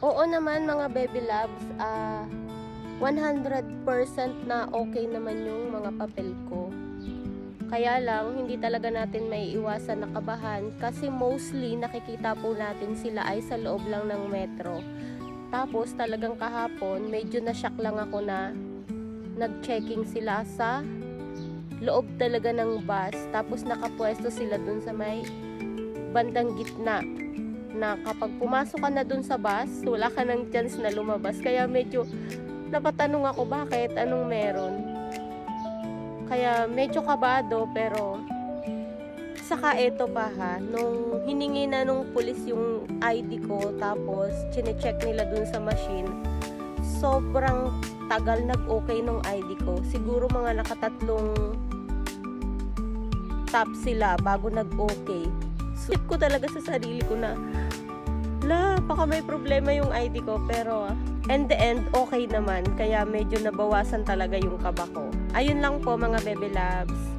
Oo naman mga baby loves, 100% na okay naman yung mga papel ko. Kaya lang, hindi talaga natin maiiwasan na kabahan kasi mostly nakikita po natin sila ay sa loob lang ng metro. Tapos talagang kahapon, medyo na-shock lang ako na nag-checking sila sa loob talaga ng bus. Tapos nakapwesto sila dun sa may bandang gitna. Na kapag pumasok ka na dun sa bus, wala ka ng chance na lumabas. Kaya medyo napatanong ako bakit, anong meron. Kaya medyo kabado pero saka eto pa ha, nung hiningi na nung pulis yung ID ko tapos chine-check nila dun sa machine, sobrang tagal nag-okay nung ID ko. Siguro mga nakatatlong tap sila bago nag-okay. Sip ko talaga sa sarili ko na baka may problema yung ID ko, pero in the end, okay naman. Kaya medyo nabawasan talaga yung kaba ko. Ayun lang po mga baby loves.